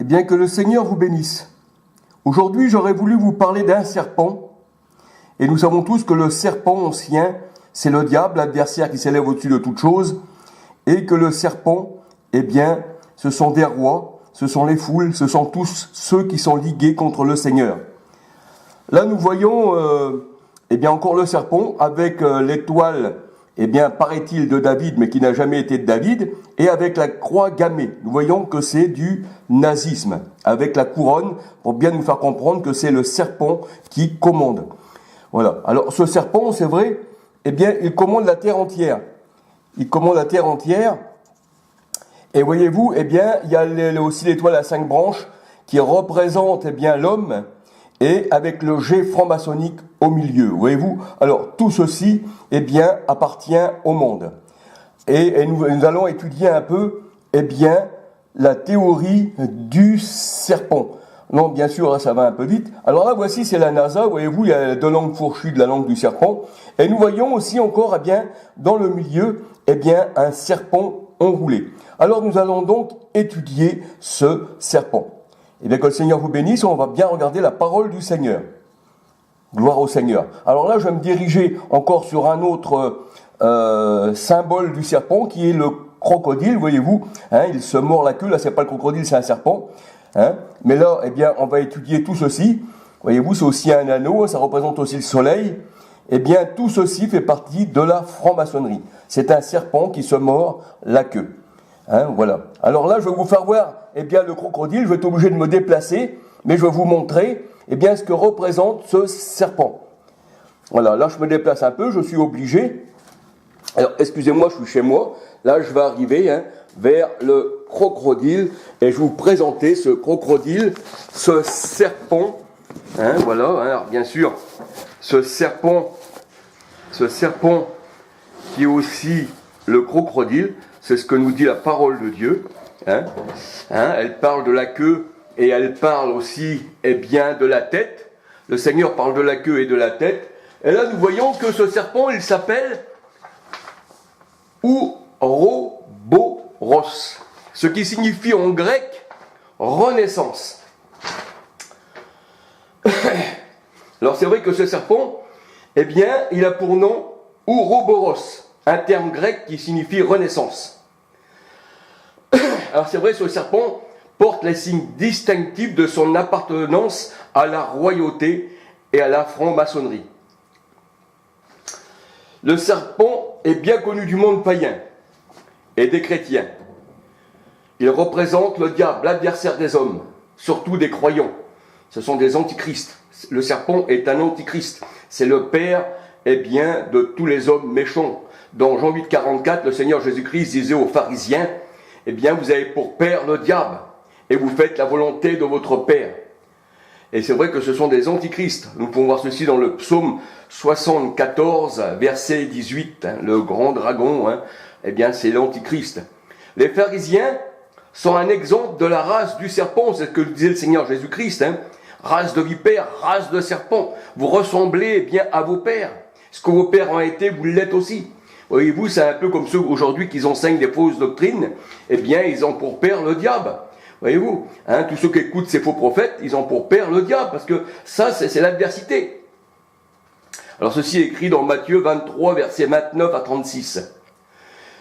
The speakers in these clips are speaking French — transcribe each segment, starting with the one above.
Eh bien, que le Seigneur vous bénisse. Aujourd'hui, j'aurais voulu vous parler d'un serpent. Et nous savons tous que le serpent ancien, c'est le diable, l'adversaire qui s'élève au-dessus de toute chose. Et que le serpent, eh bien, ce sont des rois, ce sont les foules, ce sont tous ceux qui sont ligués contre le Seigneur. Là, nous voyons, eh bien, encore le serpent avec l'étoile, eh bien, paraît-il de David, mais qui n'a jamais été de David, et avec la croix gammée. Nous voyons que c'est du nazisme, avec la couronne, pour bien nous faire comprendre que c'est le serpent qui commande. Voilà. Alors, ce serpent, c'est vrai, eh bien, il commande la terre entière. Il commande la terre entière. Et voyez-vous, eh bien, il y a aussi l'étoile à 5 branches qui représente, eh bien, l'homme, et avec le jet franc-maçonnique au milieu, voyez-vous. Alors, tout ceci, eh bien, appartient au monde. Et nous allons étudier un peu, eh bien, la théorie du serpent. Non, bien sûr, ça va un peu vite. Alors là, voici, c'est la NASA, voyez-vous, il y a deux langues fourchues de la langue du serpent. Et nous voyons aussi encore, eh bien, dans le milieu, eh bien, un serpent enroulé. Alors, nous allons donc étudier ce serpent. Et bien que le Seigneur vous bénisse, on va bien regarder la parole du Seigneur. Gloire au Seigneur. Alors là, je vais me diriger encore sur un autre symbole du serpent, qui est le crocodile, voyez-vous. Hein, il se mord la queue, là c'est pas le crocodile, c'est un serpent. Hein, mais là, eh bien, on va étudier tout ceci. Voyez-vous, c'est aussi un anneau, ça représente aussi le soleil. Eh bien, tout ceci fait partie de la franc-maçonnerie. C'est un serpent qui se mord la queue. Hein, voilà. Alors là, je vais vous faire voir, eh bien, le crocodile. Je vais être obligé de me déplacer, mais je vais vous montrer, eh bien, ce que représente ce serpent. Voilà. Là, je me déplace un peu. Je suis obligé. Alors, excusez-moi, je suis chez moi. Là, je vais arriver vers le crocodile et je vais vous présenter ce crocodile, ce serpent. Hein, voilà. Alors, bien sûr, ce serpent qui est aussi le crocodile. C'est ce que nous dit la parole de Dieu. Elle parle de la queue et elle parle aussi, eh bien, de la tête. Le Seigneur parle de la queue et de la tête. Et là, nous voyons que ce serpent, il s'appelle Ouroboros, ce qui signifie en grec renaissance. Alors, c'est vrai que ce serpent, eh bien, il a pour nom Ouroboros, un terme grec qui signifie renaissance. Alors c'est vrai, ce serpent porte les signes distinctifs de son appartenance à la royauté et à la franc-maçonnerie. Le serpent est bien connu du monde païen et des chrétiens. Il représente le diable, l'adversaire des hommes, surtout des croyants. Ce sont des antichrists. Le serpent est un antichrist. C'est le père, eh bien, de tous les hommes méchants. Dans Jean 8, 44, le Seigneur Jésus-Christ disait aux pharisiens, eh bien, vous avez pour père le diable, et vous faites la volonté de votre père. Et c'est vrai que ce sont des antichrists. Nous pouvons voir ceci dans le psaume 74, verset 18, le grand dragon, eh bien, c'est l'antichrist. Les pharisiens sont un exemple de la race du serpent, c'est ce que disait le Seigneur Jésus-Christ, race de vipères, race de serpents. Vous ressemblez, eh bien, à vos pères. Ce que vos pères ont été, vous l'êtes aussi. Voyez-vous, c'est un peu comme ceux aujourd'hui qui enseignent des fausses doctrines. Eh bien, ils ont pour père le diable. Voyez-vous, tous ceux qui écoutent ces faux prophètes, ils ont pour père le diable, parce que ça, c'est l'adversité. Alors, ceci est écrit dans Matthieu 23, versets 29 à 36.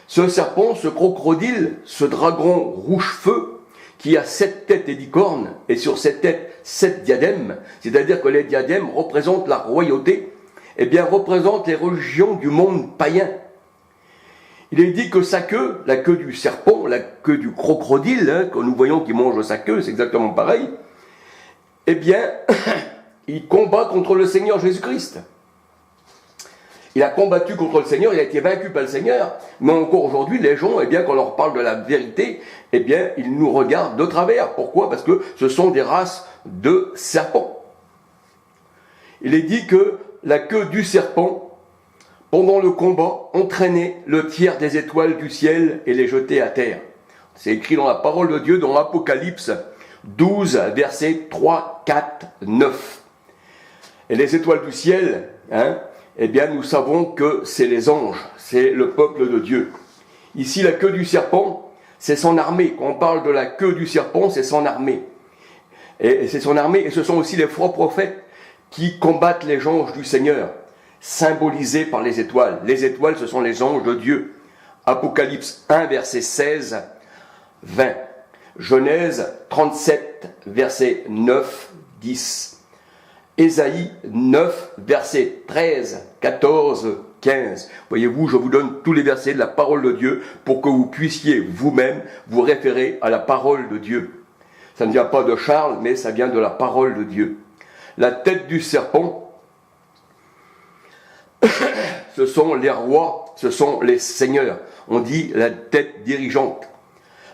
Ce serpent, ce crocodile, ce dragon rouge-feu, qui a 7 têtes et 10 cornes, et sur cette tête, 7 diadèmes, c'est-à-dire que les diadèmes représentent la royauté, eh bien, représentent les religions du monde païen. Il est dit que sa queue, la queue du serpent, la queue du crocodile, que nous voyons qui mange sa queue, c'est exactement pareil, eh bien, il combat contre le Seigneur Jésus-Christ. Il a combattu contre le Seigneur, il a été vaincu par le Seigneur, mais encore aujourd'hui, les gens, eh bien, quand on leur parle de la vérité, eh bien, ils nous regardent de travers. Pourquoi ? Parce que ce sont des races de serpents. Il est dit que la queue du serpent, pendant le combat, entraînait le tiers des étoiles du ciel et les jetait à terre. C'est écrit dans la parole de Dieu, dans l'Apocalypse 12, versets 3, 4, 9. Et les étoiles du ciel, eh bien, nous savons que c'est les anges, c'est le peuple de Dieu. Ici, la queue du serpent, c'est son armée. Quand on parle de la queue du serpent, c'est son armée. Et c'est son armée, et ce sont aussi les faux prophètes qui combattent les anges du Seigneur, symbolisés par les étoiles. Les étoiles, ce sont les anges de Dieu. Apocalypse 1, verset 16, 20. Genèse 37, verset 9, 10. Ésaïe 9, verset 13, 14, 15. Voyez-vous, je vous donne tous les versets de la parole de Dieu pour que vous puissiez vous-même vous référer à la parole de Dieu. Ça ne vient pas de Charles, mais ça vient de la parole de Dieu. La tête du serpent, ce sont les rois, ce sont les seigneurs. On dit la tête dirigeante.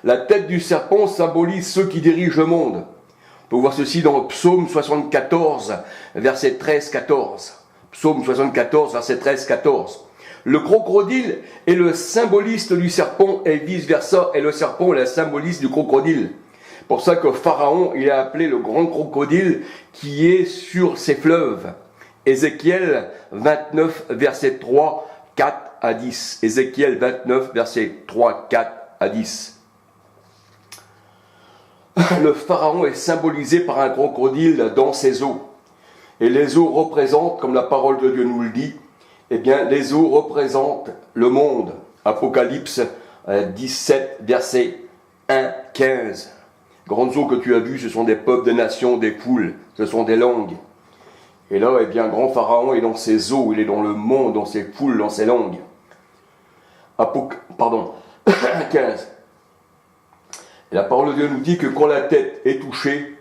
La tête du serpent symbolise ceux qui dirigent le monde. On peut voir ceci dans Psaume 74, verset 13-14. Psaume 74, verset 13-14. Le crocodile est le symboliste du serpent et vice-versa, et le serpent est le symboliste du crocodile. Pour ça que Pharaon, il a appelé le grand crocodile qui est sur ses fleuves. Ézéchiel 29, verset 3, 4 à 10. Ézéchiel 29, verset 3, 4 à 10. Le pharaon est symbolisé par un crocodile dans ses eaux. Et les eaux représentent, comme la parole de Dieu nous le dit, eh bien, les eaux représentent le monde. Apocalypse 17, verset 1, 15. Grandes eaux que tu as vues, ce sont des peuples, des nations, des foules, ce sont des langues. Et là, eh bien, grand pharaon est dans ses eaux, il est dans le monde, dans ses foules, dans ses langues. 15. Et la parole de Dieu nous dit que quand la tête est touchée,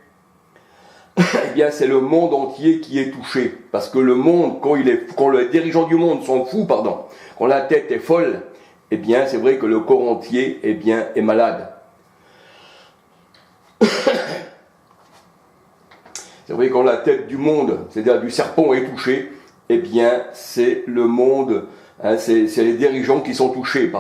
eh bien c'est le monde entier qui est touché. Parce que le monde, quand les dirigeants du monde sont fous, quand la tête est folle, eh bien c'est vrai que le corps entier eh bien, est malade. C'est vrai que quand la tête du monde, c'est-à-dire du serpent, est touchée, eh bien c'est le monde, c'est les dirigeants qui sont touchés,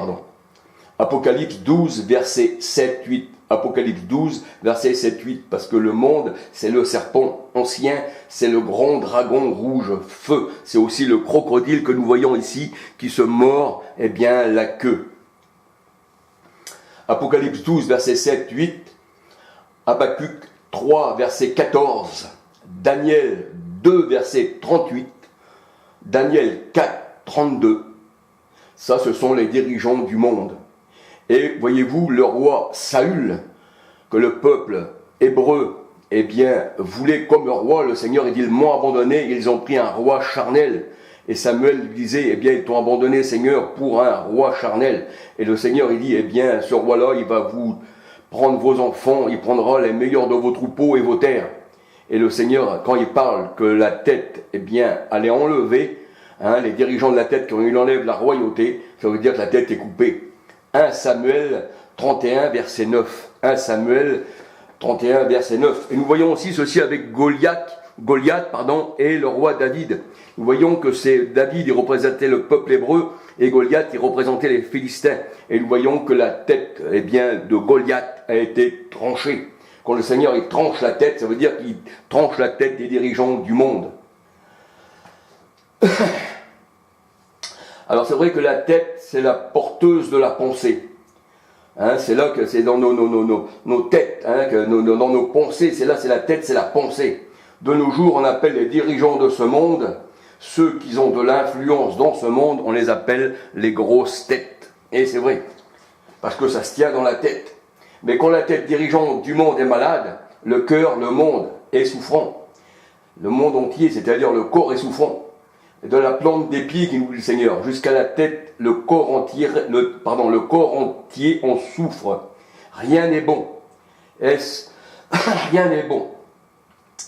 Apocalypse 12, verset 7-8. Apocalypse 12, verset 7-8. Parce que le monde, c'est le serpent ancien, c'est le grand dragon rouge feu. C'est aussi le crocodile que nous voyons ici, qui se mord, eh bien, la queue. Apocalypse 12, verset 7-8. Habakkuk 3, verset 14. Daniel 2, verset 38. Daniel 4, 32. Ça, ce sont les dirigeants du monde. Et voyez-vous, le roi Saül, que le peuple hébreu, eh bien, voulait comme roi, le Seigneur, ils m'ont abandonné, ils ont pris un roi charnel. Et Samuel disait, eh bien, ils t'ont abandonné, Seigneur, pour un roi charnel. Et le Seigneur, il dit, eh bien, ce roi-là, il va vous prendre vos enfants, il prendra les meilleurs de vos troupeaux et vos terres. Et le Seigneur, quand il parle que la tête, eh bien, elle est enlevée, les dirigeants de la tête, quand il enlève la royauté, ça veut dire que la tête est coupée. 1 Samuel 31, verset 9. 1 Samuel 31, verset 9. Et nous voyons aussi ceci avec Goliath, et le roi David. Nous voyons que c'est David, il représentait le peuple hébreu, et Goliath, il représentait les Philistins. Et nous voyons que la tête, eh bien, de Goliath a été tranchée. Quand le Seigneur, il tranche la tête, ça veut dire qu'il tranche la tête des dirigeants du monde. Alors c'est vrai que la tête, c'est la porteuse de la pensée. C'est là que c'est dans nos têtes, dans nos pensées, c'est la tête, c'est la pensée. De nos jours, on appelle les dirigeants de ce monde, ceux qui ont de l'influence dans ce monde, on les appelle les grosses têtes. Et c'est vrai, parce que ça se tient dans la tête. Mais quand la tête dirigeante du monde est malade, le cœur, le monde est souffrant. Le monde entier, c'est-à-dire le corps est souffrant. De la plante des pieds qui nous dit le Seigneur, jusqu'à la tête, le corps entier en souffre. Rien n'est bon. Rien n'est bon.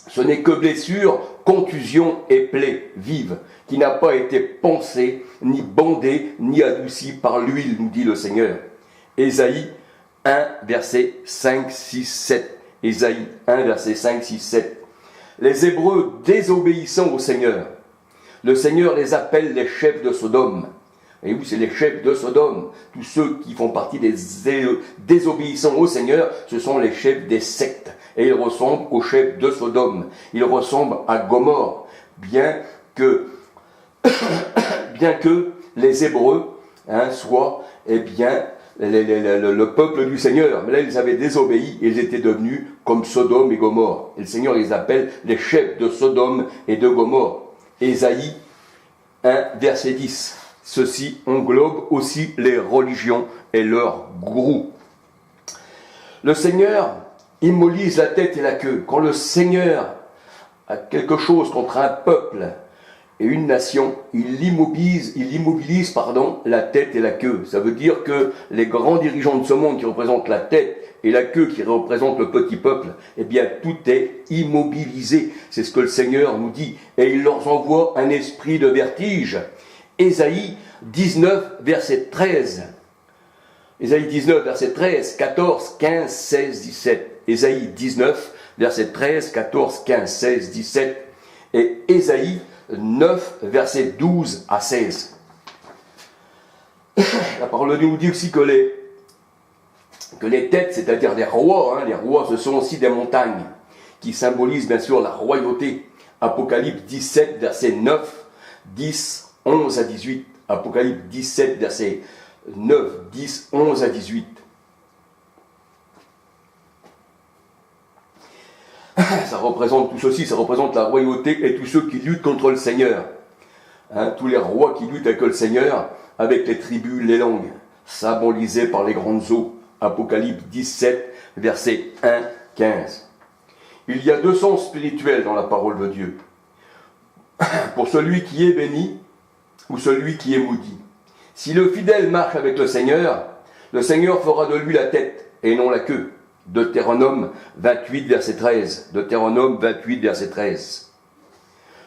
Ce n'est que blessure, contusion et plaie vive, qui n'a pas été pensée, ni bandée, ni adoucie par l'huile, nous dit le Seigneur. Ésaïe 1, verset 5, 6, 7. Ésaïe 1, verset 5, 6, 7. Les Hébreux désobéissant au Seigneur, le Seigneur les appelle les chefs de Sodome. Et oui, c'est les chefs de Sodome. Tous ceux qui font partie des désobéissants au Seigneur, ce sont les chefs des sectes. Et ils ressemblent aux chefs de Sodome. Ils ressemblent à Gomorrhe. Bien que les Hébreux soient, eh bien, le peuple du Seigneur. Mais là, ils avaient désobéi et ils étaient devenus comme Sodome et Gomorrhe. Et le Seigneur les appelle les chefs de Sodome et de Gomorrhe. Ésaïe 1, verset 10. Ceci englobe aussi les religions et leurs gourous. Le Seigneur immolise la tête et la queue. Quand le Seigneur a quelque chose contre un peuple et une nation, il immobilise la tête et la queue. Ça veut dire que les grands dirigeants de ce monde qui représentent la tête et la queue qui représentent le petit peuple, eh bien tout est immobilisé. C'est ce que le Seigneur nous dit. Et il leur envoie un esprit de vertige. Ésaïe 19, verset 13. Ésaïe 19, verset 13, 14, 15, 16, 17. Ésaïe 19, verset 13, 14, 15, 16, 17. Et Ésaïe 9, verset 12 à 16. La parole de Dieu nous dit aussi que les têtes, c'est-à-dire les rois ce sont aussi des montagnes, qui symbolisent bien sûr la royauté. Apocalypse 17, verset 9, 10, 11 à 18. Apocalypse 17, verset 9, 10, 11 à 18. Ça représente tout ceci, ça représente la royauté et tous ceux qui luttent contre le Seigneur. Tous les rois qui luttent avec le Seigneur, avec les tribus, les langues, symbolisés par les grandes eaux. Apocalypse 17, verset 1, 15. Il y a deux sens spirituels dans la parole de Dieu. Pour celui qui est béni ou celui qui est maudit. Si le fidèle marche avec le Seigneur fera de lui la tête et non la queue. Deutéronome 28, verset 13. Deutéronome 28, verset 13.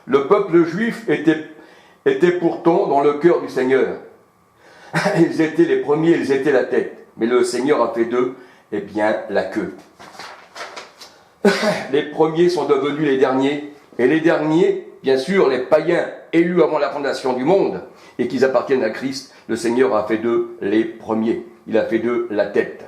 Le peuple juif était pourtant dans le cœur du Seigneur. Ils étaient les premiers, ils étaient la tête. Mais le Seigneur a fait d'eux, eh bien, la queue. Les premiers sont devenus les derniers. Et les derniers, bien sûr, les païens élus avant la fondation du monde, et qu'ils appartiennent à Christ, le Seigneur a fait d'eux les premiers. Il a fait d'eux la tête.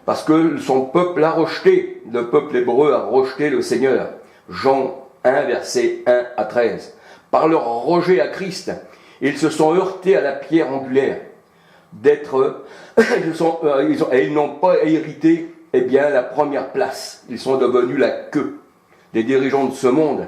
Parce que son peuple a rejeté, le peuple hébreu a rejeté le Seigneur. Jean 1, verset 1 à 13. Par leur rejet à Christ, ils se sont heurtés à la pierre angulaire. Ils n'ont pas hérité, eh bien, la première place. Ils sont devenus la queue. Les dirigeants de ce monde,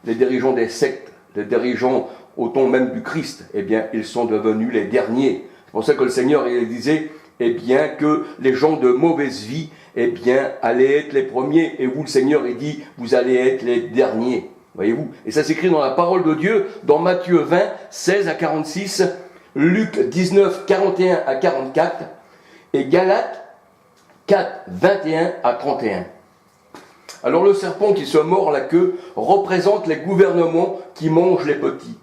les dirigeants des sectes, les dirigeants au ton même du Christ, eh bien, ils sont devenus les derniers. C'est pour ça que le Seigneur, il disait, eh bien, que les gens de mauvaise vie, eh bien, allaient être les premiers. Et vous, le Seigneur, il dit, vous allez être les derniers. Voyez-vous? Et ça s'écrit dans la parole de Dieu, dans Matthieu 20, 16 à 46, Luc 19, 41 à 44, et Galates 4, 21 à 31. Alors le serpent qui se mord la queue représente les gouvernements qui mangent les petits.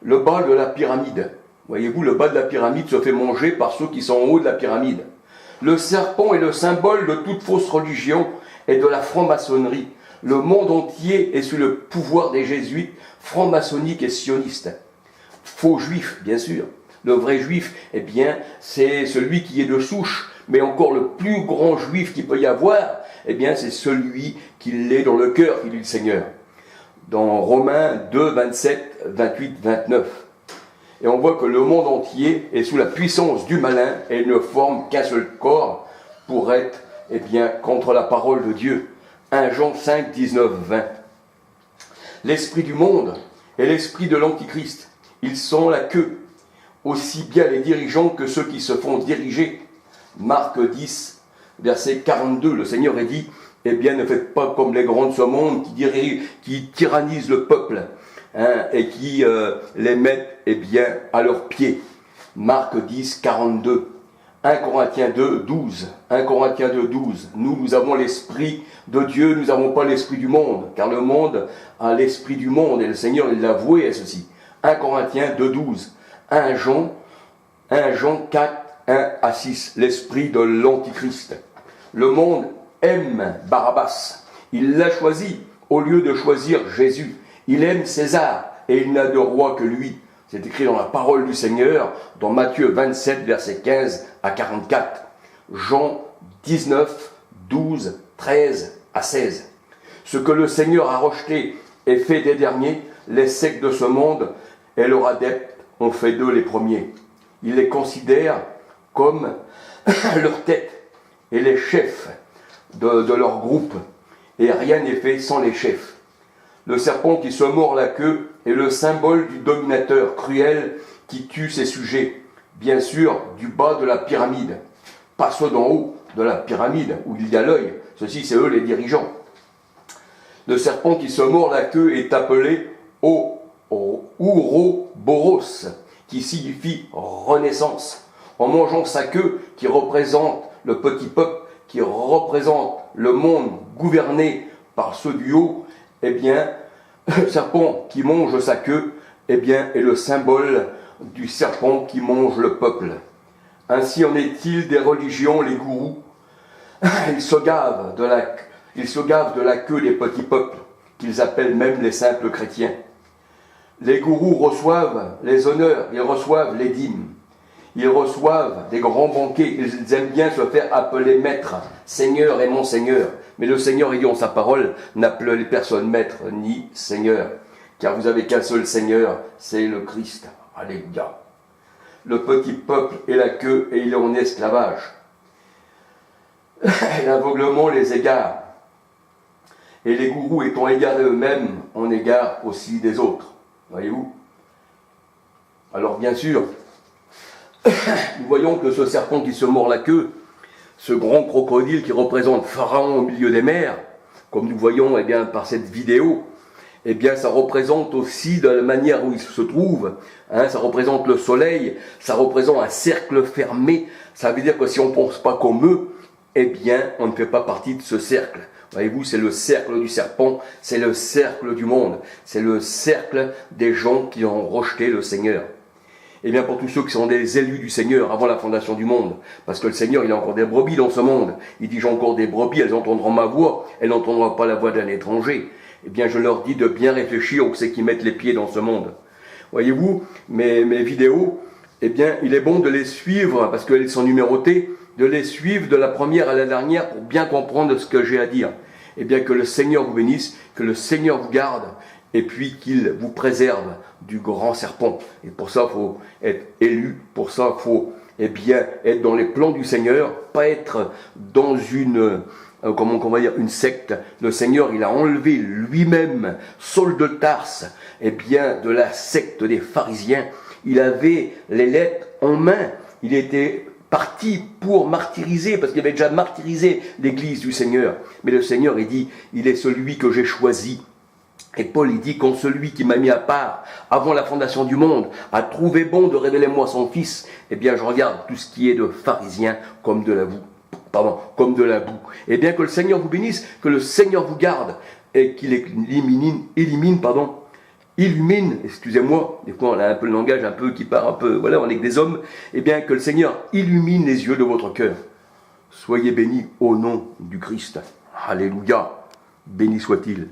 Le bas de la pyramide. Voyez-vous, le bas de la pyramide se fait manger par ceux qui sont en haut de la pyramide. Le serpent est le symbole de toute fausse religion et de la franc-maçonnerie. Le monde entier est sous le pouvoir des jésuites, franc-maçonniques et sionistes. Faux juifs, bien sûr. Le vrai juif, eh bien, c'est celui qui est de souche, mais encore le plus grand juif qu'il peut y avoir, eh bien, c'est celui qui l'est dans le cœur, qui dit le Seigneur. Dans Romains 2, 27, 28, 29. Et on voit que le monde entier est sous la puissance du malin et ne forme qu'un seul corps pour être, eh bien, contre la parole de Dieu. 1 Jean 5, 19, 20. L'esprit du monde et l'esprit de l'Antichrist, ils sont la queue, aussi bien les dirigeants que ceux qui se font diriger. Marc 10, verset 42, le Seigneur a dit, eh bien, ne faites pas comme les grands de ce monde qui tyrannisent le peuple et qui les mettent, eh bien, à leurs pieds. Marc 10, 42. 1 Corinthiens 2, 12. 1 Corinthiens 2, 12. Nous avons l'esprit de Dieu, nous n'avons pas l'esprit du monde, car le monde a l'esprit du monde, et le Seigneur, il l'a voué à ceci. 1 Corinthiens 2, 12. 1 Jean 4, 1 à 6. L'esprit de l'Antichrist. Le monde aime Barabbas. Il l'a choisi au lieu de choisir Jésus. Il aime César, et il n'a de roi que lui. C'est écrit dans la parole du Seigneur, dans Matthieu 27, versets 15 à 44. Jean 19, 12, 13 à 16. Ce que le Seigneur a rejeté et fait des derniers, les sectes de ce monde et leurs adeptes ont fait d'eux les premiers. Il les considère comme leur tête et les chefs de leur groupe. Et rien n'est fait sans les chefs. Le serpent qui se mord la queue est le symbole du dominateur cruel qui tue ses sujets, bien sûr du bas de la pyramide, pas ceux d'en haut de la pyramide où il y a l'œil, ceux-ci c'est eux les dirigeants. Le serpent qui se mord la queue est appelé Ouroboros, qui signifie renaissance. En mangeant sa queue, qui représente le petit peuple, qui représente le monde gouverné par ceux du haut, eh bien, le serpent qui mange sa queue, eh bien, est le symbole du serpent qui mange le peuple. Ainsi en est-il des religions, les gourous, ils se gavent de la queue des petits peuples, qu'ils appellent même les simples chrétiens. Les gourous reçoivent les honneurs, ils reçoivent les dîmes, ils reçoivent des grands banquets, ils aiment bien se faire appeler maître, seigneur et mon seigneur. Mais le Seigneur, il dit en sa parole, n'appelez personne maître ni seigneur, car vous avez qu'un seul Seigneur, c'est le Christ. Alléluia. Le petit peuple est la queue et il est en esclavage. L'aveuglement les égare. Et les gourous étant égarés eux-mêmes, on égare aussi des autres. Voyez-vous? Alors bien sûr, nous voyons que ce serpent qui se mord la queue, ce grand crocodile qui représente Pharaon au milieu des mers, comme nous voyons eh bien, par cette vidéo, eh bien, ça représente aussi de la manière où il se trouve, hein, ça représente le soleil, ça représente un cercle fermé, ça veut dire que si on ne pense pas comme eux, eh bien, on ne fait pas partie de ce cercle. Voyez-vous, c'est le cercle du serpent, c'est le cercle du monde, c'est le cercle des gens qui ont rejeté le Seigneur. Eh bien, pour tous ceux qui sont des élus du Seigneur avant la fondation du monde, parce que le Seigneur, il a encore des brebis dans ce monde. Il dit, j'ai encore des brebis, elles entendront ma voix, elles n'entendront pas la voix d'un étranger. Eh bien, je leur dis de bien réfléchir où c'est qu'ils mettent les pieds dans ce monde. Voyez-vous, mes vidéos, eh bien, il est bon de les suivre, parce qu'elles sont numérotées, de les suivre de la première à la dernière pour bien comprendre ce que j'ai à dire. Eh bien, que le Seigneur vous bénisse, que le Seigneur vous garde, et puis qu'il vous préserve du grand serpent. Et pour ça, il faut être élu, pour ça, il faut eh bien, être dans les plans du Seigneur, pas être dans une secte. Le Seigneur, il a enlevé lui-même Saul de Tarse, eh bien, de la secte des pharisiens. Il avait les lettres en main, il était parti pour martyriser, parce qu'il avait déjà martyrisé l'église du Seigneur. Mais le Seigneur, il dit, il est celui que j'ai choisi. Et Paul, il dit, quand celui qui m'a mis à part, avant la fondation du monde, a trouvé bon de révéler moi son Fils, eh bien, je regarde tout ce qui est de pharisien comme de la boue. Eh bien, que le Seigneur vous bénisse, que le Seigneur vous garde, et qu'il illumine, excusez-moi, des fois on a un peu le langage un peu qui part un peu, voilà, on est que des hommes, eh bien, que le Seigneur illumine les yeux de votre cœur. Soyez bénis au nom du Christ. Alléluia. Béni soit-il.